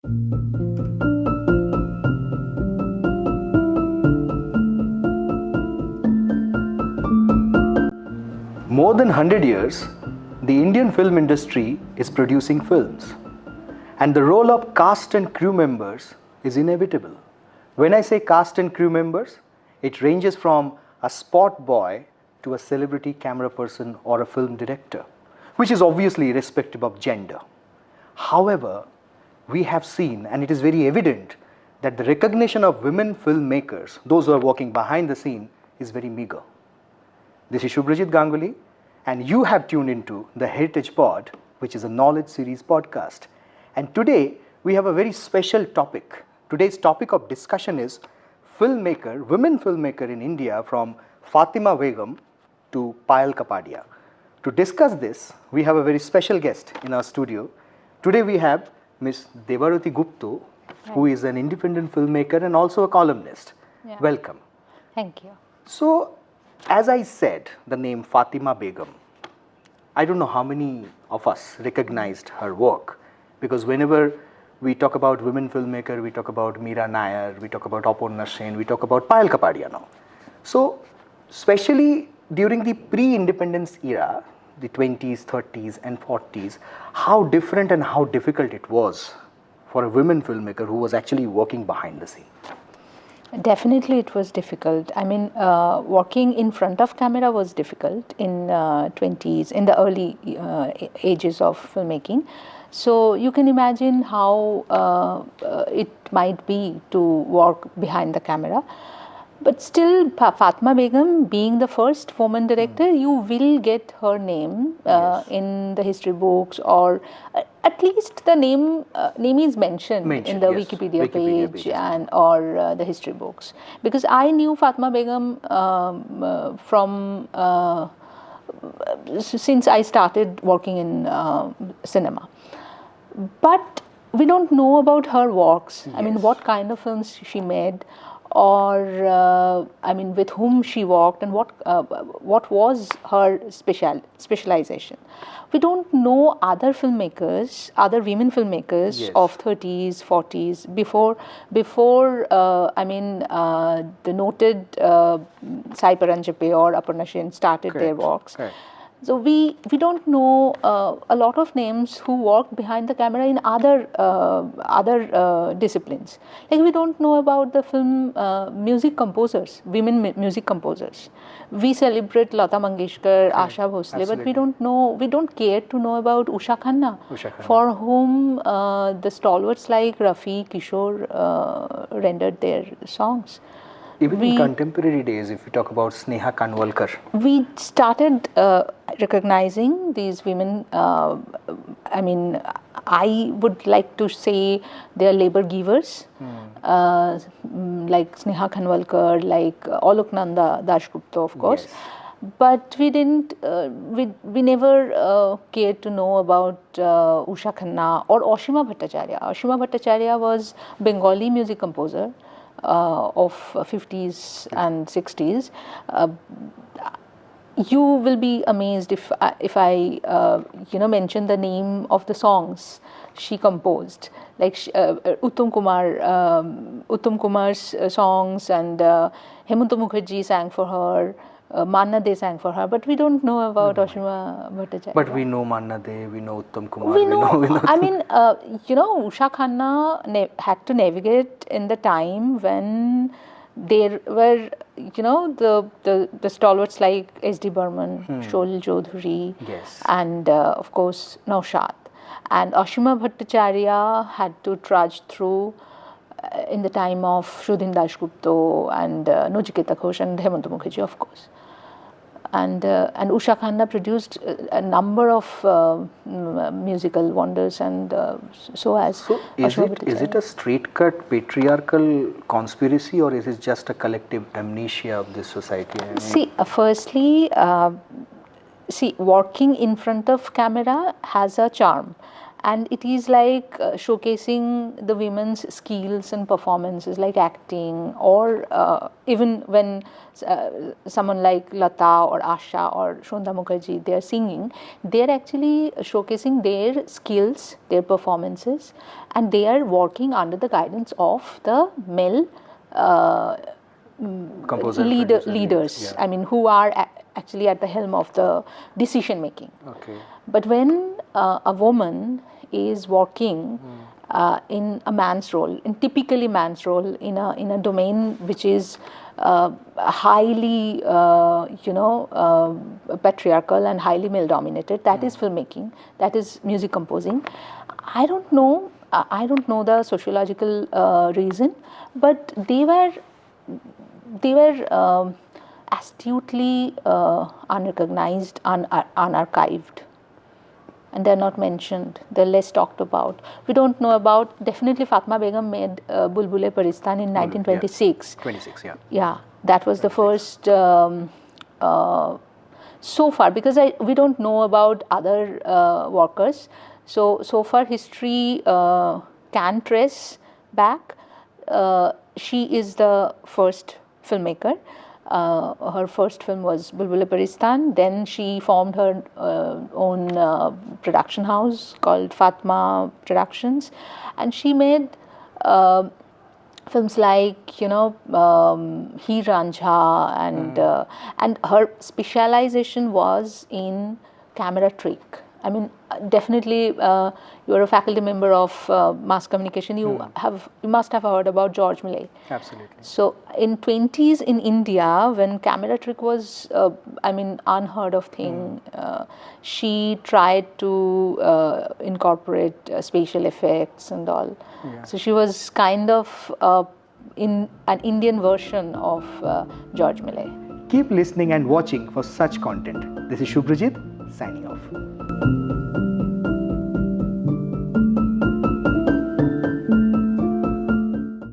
More than 100 years, the Indian film industry is producing films, and the role of cast and crew members is inevitable. When I say cast and crew members, it ranges from a spot boy to a celebrity camera person or a film director, which is obviously irrespective of gender. However, we have seen, and it is very evident, that the recognition of women filmmakers, those who are working behind the scene, is very meager. This is Subhrajeet Ganguly, and you have tuned into the Heritage Pod, which is a knowledge series podcast. And today, we have a very special topic. Today's topic of discussion is filmmaker, women filmmaker in India, from Fatima Begum to Payal Kapadia. To discuss this, we have a very special guest in our studio. Today we have Ms. Debarati Gupta, who is an independent filmmaker and also a columnist. Yeah. Welcome. Thank you. So, as I said, the name Fatima Begum, I don't know how many of us recognized her work, because whenever we talk about women filmmaker, we talk about Meera Nair, we talk about Aparna Sen, we talk about Payal Kapadia now. So, especially during the pre-independence era, the 20s, 30s and 40s, how different and how difficult it was for a women filmmaker who was actually working behind the scene. Definitely it was difficult. I mean, working in front of camera was difficult in 20s, in the early ages of filmmaking. So you can imagine how it might be to work behind the camera. But still, Fatima Begum, being the first woman director, you will get her name in the history books, or at least the name is mentioned in the Wikipedia page and or the history books. Because I knew Fatima Begum from since I started working in cinema. But we don't know about her works. I mean, what kind of films she made, or I mean, with whom she worked, and what was her specialization. We don't know other filmmakers, other women filmmakers of 30s, 40s before I mean the noted Sai Paranjape or Aparna Sen started their works. So we don't know a lot of names who worked behind the camera in other disciplines. Like, we don't know about the film music composers, women music composers. We celebrate Lata Mangeshkar, Asha Bhosle, but we don't care to know about Usha Khanna, for whom the stalwarts like Rafi, Kishore rendered their songs. Even in contemporary days, if we talk about Sneha Kanwalkar, we started recognizing these women. I mean, I would like to say they are labor givers, like Sneha Kanwalkar, like Aloknanda Dasgupta, of course. But we didn't. We never cared to know about Usha Khanna or Ashima Bhattacharya. Ashima Bhattacharya was Bengali music composer of 50s and 60s. You will be amazed if I mention the name of the songs she composed, like Uttam Kumar's songs, and Hemanta Mukherjee sang for her. Manna De sang for her, but we don't know about Ashima Bhattacharya. But we know Manna De, we know Uttam Kumar, we know I mean, Usha Khanna had to navigate in the time when there were, the stalwarts like S.D. Burman, Sholil Chaudhary, and of course Naushad. And Ashima Bhattacharya had to trudge through in the time of Shodhin Dasgupta and Nachiketa Ghosh and Hemanta Mukherjee, of course. And Usha Khanna produced a number of musical wonders, and so is it a straight-cut patriarchal conspiracy, or is it just a collective amnesia of this society? I mean, see, firstly, working in front of camera has a charm. and it is like showcasing the women's skills and performances, like acting, or even when someone like Lata or Asha or Shonda Mukherjee, they are singing, they are actually showcasing their skills, their performances, and they are working under the guidance of the male Composer, producer, leaders, yeah. I mean, who are actually at the helm of the decision making. Okay. But when a woman is working in a man's role, in typically man's role, in a domain which is highly patriarchal and highly male dominated, that is filmmaking, that is music composing. I don't know the sociological reason, but they were astutely unrecognized, unarchived, and they're not mentioned. They're less talked about. We don't know about, definitely Fatma Begum made Bulbul-e Paristan in 1926. Yeah. 26, yeah. Yeah, that was the first so far, because we don't know about other workers. So far history can trace back. She is the first filmmaker. Her first film was Bulbul-e Paristan. Then she formed her own production house called Fatma Productions, and she made films like Heer Ranjha, and her specialization was in camera trick. I mean, definitely, you are a faculty member of mass communication. You must have heard about George Millay. Absolutely. So in 20s in India, when camera trick was, unheard of thing, she tried to incorporate spatial effects and all. Yeah. So she was kind of in an Indian version of George Millay. Keep listening and watching for such content. This is Subhrajeet signing off.